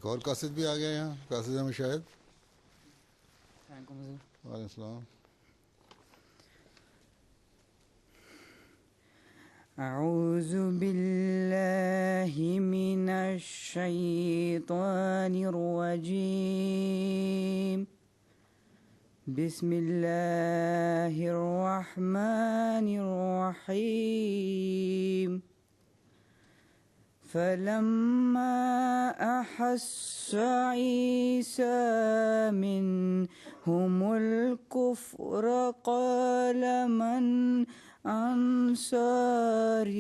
ایک اور قاصد بھی آ گیا یہاں، قاصد احمد شاہد. وعلیکم السلام. اعوذ باللہ من الشیطان الرجیم. بسم اللہ الرحمن الرحیم. فلما أحس عيسى منهم الكفر قال من أنصاري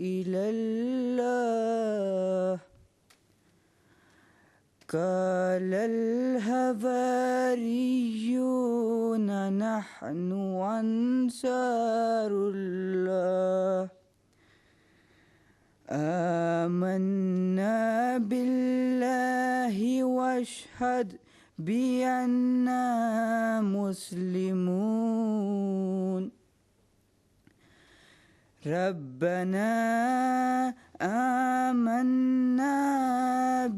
إلى الله قال الحواريون نحن أنصار الله آمنا بالله واشهد بأننا مسلمون. ربنا آمنا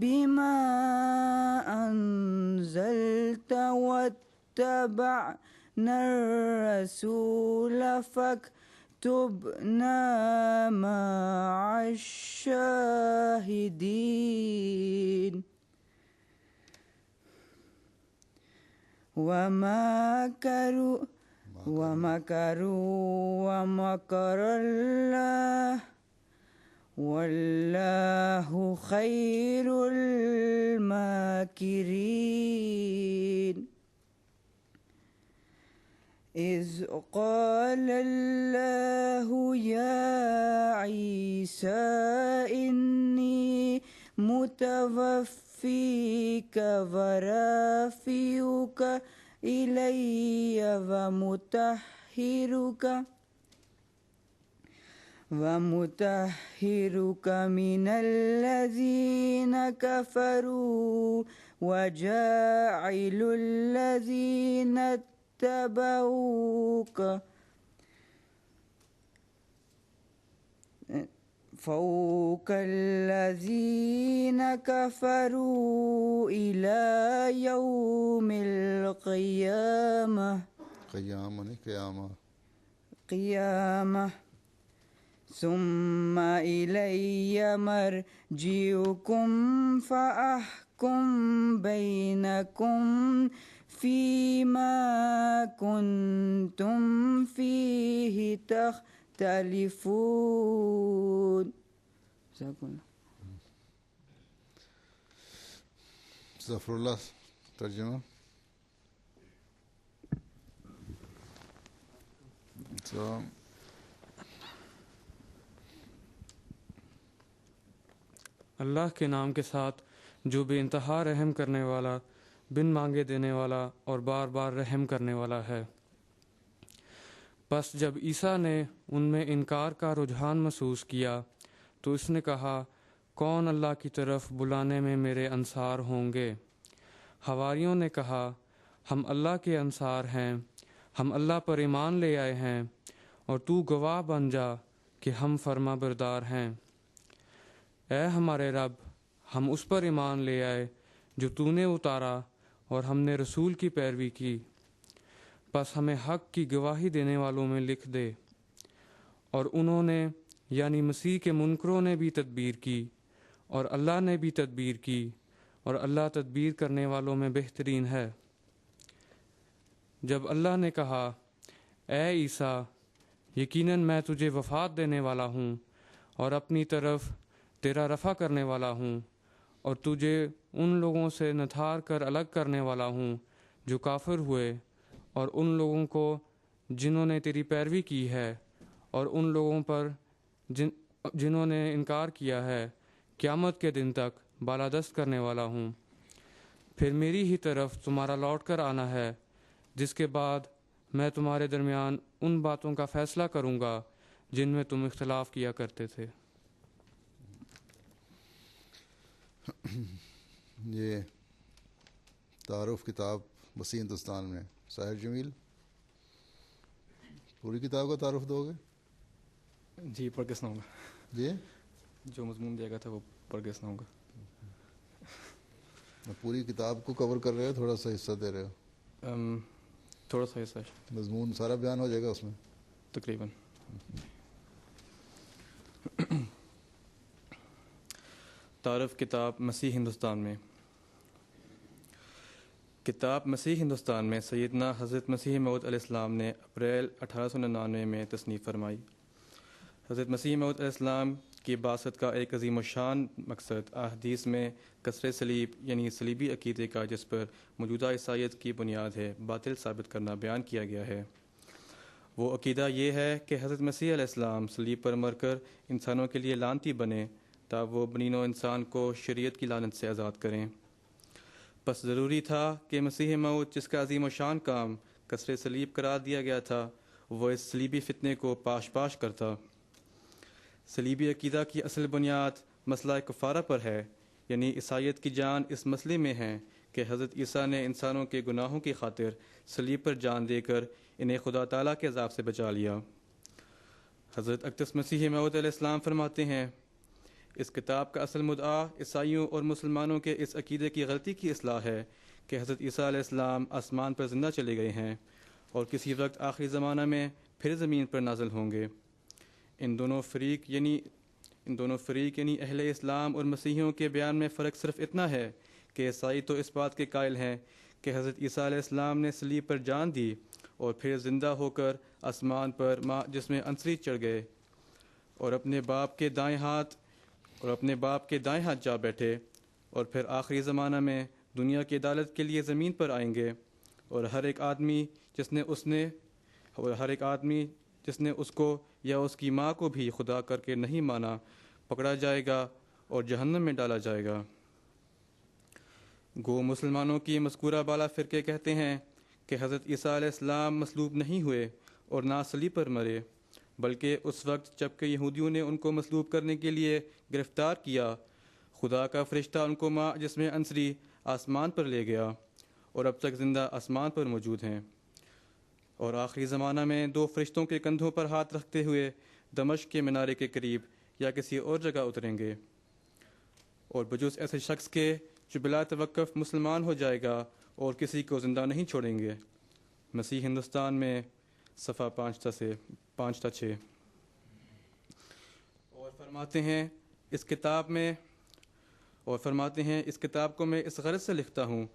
بما أنزلت واتبعنا الرسول فاكتبنا مع الشاهدين. ومكروا ومكر الله والله خير الماكرين. إذ قال الله يا عيسى إني متوفيك ورافعك إلي ومطهرك من الذين كفروا وجاعل الذين اتبعوك فوق الذين كفروا إلى يوم القيامة قيامة. ثم إلي مرجعكم فأحكم بينكم فيما كنتم فيه تختلفون. ظفر اللہ ترجمہ. اللہ کے نام کے ساتھ جو بے انتہا رحم کرنے والا، بن مانگے دینے والا اور بار بار رحم کرنے والا ہے. پس جب عیسیٰ نے ان میں انکار کا رجحان محسوس کیا تو اس نے کہا، کون اللہ کی طرف بلانے میں میرے انصار ہوں گے؟ حواریوں نے کہا، ہم اللہ کے انصار ہیں، ہم اللہ پر ایمان لے آئے ہیں اور تو گواہ بن جا کہ ہم فرما بردار ہیں. اے ہمارے رب، ہم اس پر ایمان لے آئے جو تو نے اتارا اور ہم نے رسول کی پیروی کی. پس ہمیں حق کی گواہی دینے والوں میں لکھ دے. اور انہوں نے یعنی مسیح کے منکروں نے بھی تدبیر کی اور اللہ نے بھی تدبیر کی اور اللہ تدبیر کرنے والوں میں بہترین ہے. جب اللہ نے کہا، اے عیسیٰ، یقیناً میں تجھے وفات دینے والا ہوں اور اپنی طرف تیرا رفع کرنے والا ہوں اور تجھے ان لوگوں سے نتھار کر الگ کرنے والا ہوں جو کافر ہوئے، اور ان لوگوں کو جنہوں نے تیری پیروی کی ہے اور ان لوگوں پر جنہوں نے انکار کیا ہے، قیامت کے دن تک بالادست کرنے والا ہوں. پھر میری ہی طرف تمہارا لوٹ کر آنا ہے، جس کے بعد میں تمہارے درمیان ان باتوں کا فیصلہ کروں گا جن میں تم اختلاف کیا کرتے تھے. یہ تعارف کتاب وسیع ہندوستان میں. ساحر جمیل، پوری کتاب کا تعارف دو گے؟ جی پڑھ کے سناؤں گا. جی جو مضمون دیا گیا تھا وہ پڑھ کے سناؤں گا. پوری کتاب کو کور کر رہے ہو تھوڑا سا حصہ دے رہے ہو؟ تھوڑا سا حصہ مضمون سارا بیان ہو جائے گا اس میں تقریباً. تعارف کتاب مسیح ہندوستان میں. کتاب مسیح ہندوستان میں سیدنا حضرت مسیح موعود علیہ السلام نے اپریل 1899 میں تصنیف فرمائی. حضرت مسیح موعود علیہ السلام کی بعثت کا ایک عظیم الشان مقصد احادیث میں کسر صلیب یعنی صلیبی عقیدے کا جس پر موجودہ عیسائیت کی بنیاد ہے باطل ثابت کرنا بیان کیا گیا ہے. وہ عقیدہ یہ ہے کہ حضرت مسیح علیہ السلام صلیب پر مر کر انسانوں کے لیے لعنتی بنے تاکہ وہ بنی نوع انسان کو شریعت کی لعنت سے آزاد کریں. بس ضروری تھا کہ مسیح موعود جس کا عظیم الشان کام کسر صلیب قرار دیا گیا تھا وہ اس صلیبی فتنے کو پاش کرتا. صلیبی عقیدہ کی اصل بنیاد مسئلہ کفارہ پر ہے، یعنی عیسائیت کی جان اس مسئلے میں ہے کہ حضرت عیسیٰ نے انسانوں کے گناہوں کی خاطر صلیب پر جان دے کر انہیں خدا تعالیٰ کے عذاب سے بچا لیا. حضرت اقدس مسیح موعود علیہ السلام فرماتے ہیں اس کتاب کا اصل مدعا عیسائیوں اور مسلمانوں کے اس عقیدے کی غلطی کی اصلاح ہے کہ حضرت عیسیٰ علیہ السلام آسمان پر زندہ چلے گئے ہیں اور کسی وقت آخری زمانہ میں پھر زمین پر نازل ہوں گے. ان دونوں فریق یعنی اہل اسلام اور مسیحیوں کے بیان میں فرق صرف اتنا ہے کہ عیسائی تو اس بات کے قائل ہیں کہ حضرت عیسیٰ علیہ السلام نے صلیب پر جان دی اور پھر زندہ ہو کر آسمان پر جس میں انصری چڑھ گئے اور اپنے باپ کے دائیں ہاتھ جا بیٹھے اور پھر آخری زمانہ میں دنیا کی عدالت کے لیے زمین پر آئیں گے اور ہر ایک آدمی جس نے اس کو یا اس کی ماں کو بھی خدا کر کے نہیں مانا پکڑا جائے گا اور جہنم میں ڈالا جائے گا. گو مسلمانوں کی مذکورہ بالا فرقے کہتے ہیں کہ حضرت عیسیٰ علیہ السلام مصلوب نہیں ہوئے اور نہ صلیب پر مرے، بلکہ اس وقت جب کہ یہودیوں نے ان کو مصلوب کرنے کے لیے گرفتار کیا خدا کا فرشتہ ان کو جسم انصری آسمان پر لے گیا اور اب تک زندہ آسمان پر موجود ہیں، اور آخری زمانہ میں 2 فرشتوں کے کندھوں پر ہاتھ رکھتے ہوئے دمشق کے مینارے کے قریب یا کسی اور جگہ اتریں گے، اور بجز ایسے شخص کے جو بلا توقف مسلمان ہو جائے گا اور کسی کو زندہ نہیں چھوڑیں گے. مسیح ہندوستان میں صفحہ 5-6. اور فرماتے ہیں اس کتاب کو میں اس غرض سے لکھتا ہوں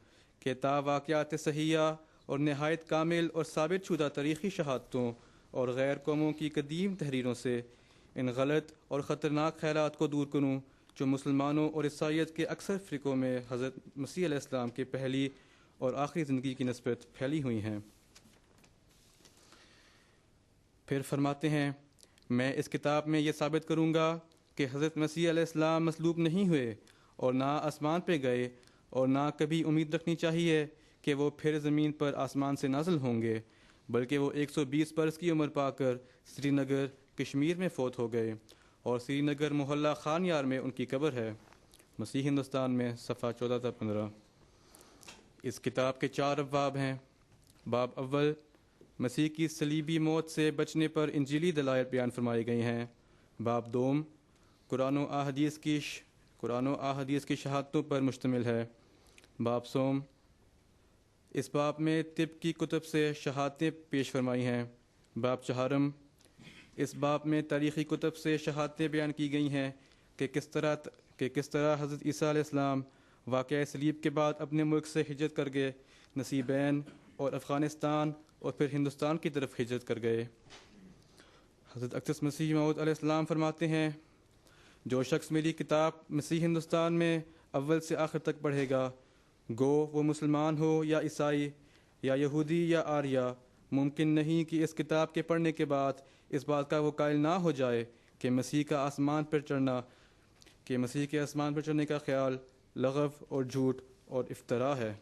کہ تا واقعات صحیحہ اور نہایت کامل اور ثابت شدہ تاریخی شہادتوں اور غیر قوموں کی قدیم تحریروں سے ان غلط اور خطرناک خیالات کو دور کروں جو مسلمانوں اور عیسائیت کے اکثر فرقوں میں حضرت مسیح علیہ السلام کی پہلی اور آخری زندگی کی نسبت پھیلی ہوئی ہیں. پھر فرماتے ہیں میں اس کتاب میں یہ ثابت کروں گا کہ حضرت مسیح علیہ السلام مصلوب نہیں ہوئے اور نہ آسمان پہ گئے اور نہ کبھی امید رکھنی چاہیے کہ وہ پھر زمین پر آسمان سے نازل ہوں گے، بلکہ وہ 120 برس کی عمر پا کر سری نگر کشمیر میں فوت ہو گئے اور سری نگر محلہ خان یار میں ان کی قبر ہے. مسیح ہندوستان میں صفحہ 14-15. اس کتاب کے 4 ابواب ہیں. باب اول مسیح کی صلیبی موت سے بچنے پر انجیلی دلائل بیان فرمائی گئی ہیں. باب دوم قرآن و احادیث کی شہادتوں پر مشتمل ہے. باب سوم اس باب میں طب کی کتب سے شہادتیں پیش فرمائی ہیں. باب چہارم اس باب میں تاریخی کتب سے شہادتیں بیان کی گئی ہیں کہ کس طرح حضرت عیسیٰ علیہ السلام واقعہ صلیب کے بعد اپنے ملک سے ہجرت کر گئے، نصیبین اور افغانستان اور پھر ہندوستان کی طرف ہجرت کر گئے. حضرت اقدس مسیح موعود علیہ السلام فرماتے ہیں جو شخص میری کتاب مسیح ہندوستان میں اول سے آخر تک پڑھے گا، گو وہ مسلمان ہو یا عیسائی یا یہودی یا آریہ، ممکن نہیں کہ اس کتاب کے پڑھنے کے بعد اس بات کا وہ قائل نہ ہو جائے کہ مسیح کے آسمان پر چڑھنے کا خیال لغو اور جھوٹ اور افتراء ہے.